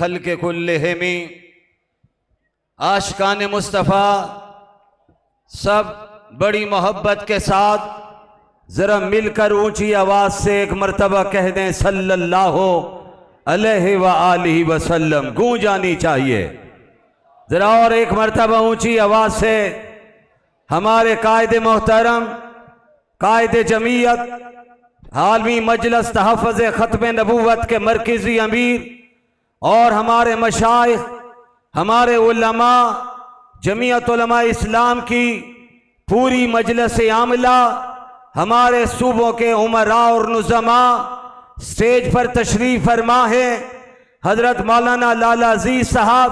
खल्क़े कुल्लिहिमी आशिकान मुस्तफ़ा सब बड़ी मोहब्बत के साथ ज़रा मिलकर ऊंची आवाज़ से एक मर्तबा कह दें सल्लल्लाहु अलैहि व आलिहि वसल्लम। गूंज आनी चाहिए। ज़रा और एक मर्तबा ऊंची आवाज़ से हमारे कायदे मोहतरम कायदे जमीयत आलमी मजलिस तहफ़्फ़ुज़ ख़त्म नबूवत के मरकज़ी अमीर और हमारे मशाइख़ हमारे उलमा जमीयत उलमा इस्लाम की पूरी मजलिस आमला हमारे सूबों के उमरा और नुज़मा स्टेज पर तशरीफ़ फरमा है। हज़रत मौलाना लाला अज़ीज़ साहब,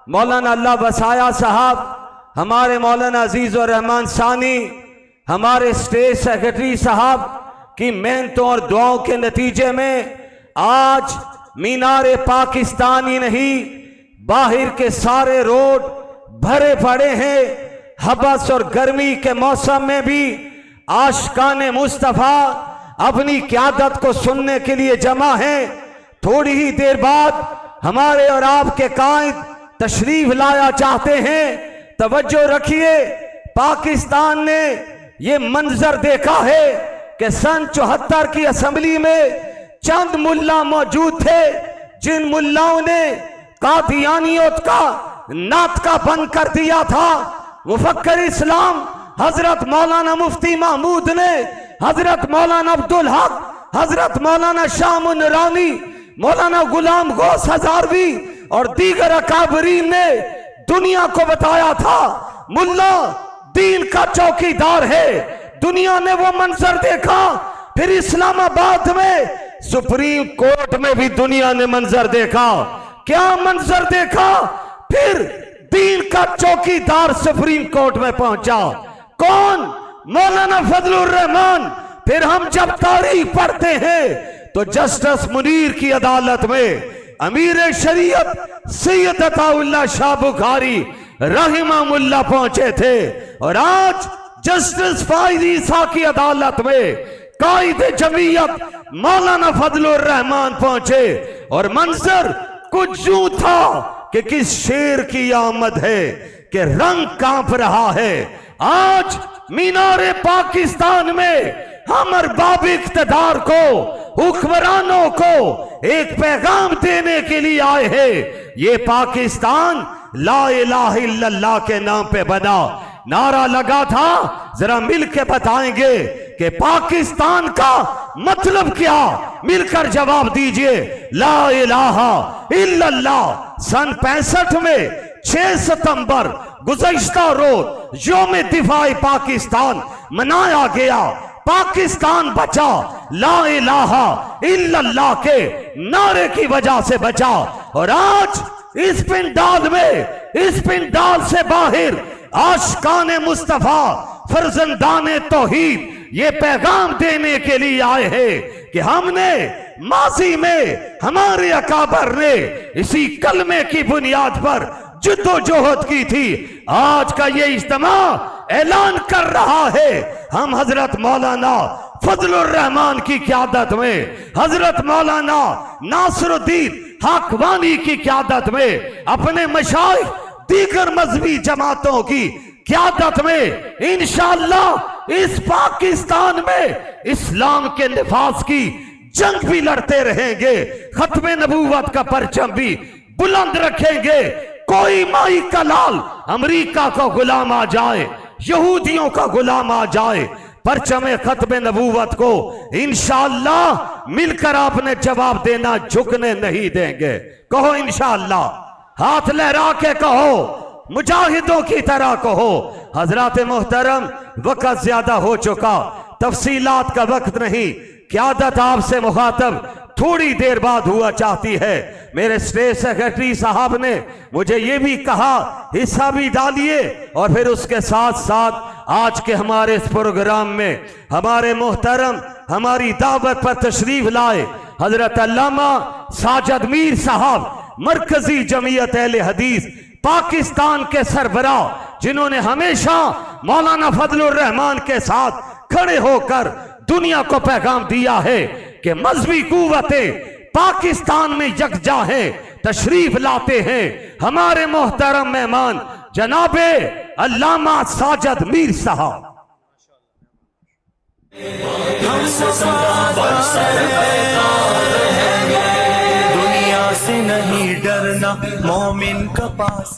मौलाना अल्लाह बसाया साहब, हमारे मौलाना अज़ीज़ और रहमान सानी, हमारे स्टेज सेक्रेटरी साहब की मेहनतों और दुआओं के नतीजे में आज मीनारे पाकिस्तान ही नहीं बाहर के सारे रोड भरे पड़े हैं। हबस और गर्मी के मौसम में भी आशिकाने मुस्तफ़ा अपनी क़यादत को सुनने के लिए जमा हैं। थोड़ी ही देर बाद हमारे और आपके कायद तशरीफ लाया चाहते हैं। तवज्जो रखिए, पाकिस्तान ने ये मंजर देखा है कि सन 74 की असेंबली में चंद मुल्ला मौजूद थे जिन मुल्लाओं ने कादियानियों का नाटका बंद कर दिया था। मुफक्किर इस्लाम हजरत मौलाना मुफ्ती महमूद ने, हजरत मौलाना अब्दुल हक, हजरत मौलाना शाह नूरानी, मौलाना गुलाम गौस हजारवी और दीगर अकाबरीन ने दुनिया को बताया था मुल्ला दीन का चौकीदार है। दुनिया ने वो मंजर देखा। फिर इस्लामाबाद में सुप्रीम कोर्ट में भी दुनिया ने मंजर देखा। क्या मंजर देखा? फिर दीन का चौकीदार सुप्रीम कोर्ट में पहुंचा। कौन? मौलाना फजलुर रहमान। फिर हम जब तारीख पढ़ते हैं तो जस्टिस मुनीर की अदालत में अमीर शरीयत सैयद अताउल्लाह शाह बुखारी रहिमहुल्लाह पहुंचे थे और आज जस्टिस फाइज ईसा की अदालत में कायदे जमीयत मौलाना फजलुर रहमान पहुंचे और मंजर कुछ यूं था कि किस शेर की आमद है कि रंग कांप रहा है। आज मीनारे पाकिस्तान में हम अरबाब इख्तिदार को, हुक्मरानों को एक पैगाम देने के लिए आए हैं। ये पाकिस्तान ला इलाहा इल्लल्लाह के नाम पे बना। नारा लगा था, जरा मिल के बताएंगे कि पाकिस्तान का मतलब क्या? मिलकर जवाब दीजिए। ला इलाहा इल्लल्लाह। सन 65 में 6 सितंबर गुज़श्ता रोज यौम दिफाए पाकिस्तान मनाया गया। पाकिस्तान बचा ला इलाहा इल्लल्लाह के नारे की वजह से बचा। और आज इस पिंडाल में, इस पिंडाल से बाहर आशिकाने मुस्तफा फर्जंदाने तौहीद ये पैगाम देने के लिए आए हैं कि हमने माजी में हमारे अकाबर ने इसी कलमे की बुनियाद पर जिद्दोजहद की थी। आज का ये इज्तिमा ऐलान कर रहा है हम हजरत मौलाना फजलुर रहमान की क़यादत में, हजरत मौलाना नासिरुद्दीन हक़वानी की क़यादत में, अपने मशाइख दीगर मजहबी जमातों की क़यादत में इंशाअल्लाह इस पाकिस्तान में इस्लाम के निफाज की जंग भी लड़ते रहेंगे। खत्मे नबूवत का परचम भी बुलंद रखेंगे। कोई माई का लाल अमेरिका का गुलाम आ जाए, यहूदियों का गुलाम आ जाए, परचम खत्मे नबूवत को इंशाअल्लाह मिलकर आपने जवाब देना, झुकने नहीं देंगे। कहो इंशाअल्लाह। हाथ लहरा के कहो, मुजाहिदों की तरह कहो। हजरात मोहतरम, वक्त ज्यादा हो चुका, तफसीलात का वक्त नहीं। क़यादत आपसे मुखातब थोड़ी देर बाद हुआ चाहती है। मेरे स्टेज सेक्रेटरी साहब ने मुझे ये भी कहा हिस्सा भी डालिए। और फिर उसके साथ साथ आज के हमारे इस प्रोग्राम में हमारे मोहतरम हमारी दावत पर तशरीफ लाए हजरत अल्लामा साजिद मीर साहब, मरकजी जमीयत अहले हदीस पाकिस्तान के सरबराह, जिन्होंने हमेशा मौलाना फजलुर रहमान के साथ खड़े होकर दुनिया को पैगाम दिया है कि मजहबी कुव्वतें पाकिस्तान में यकजा है। तशरीफ लाते हैं हमारे मोहतरम मेहमान जनाबे अल्लामा साजिद मीर साहब। दुनिया से नहीं डरना मोमिन का पास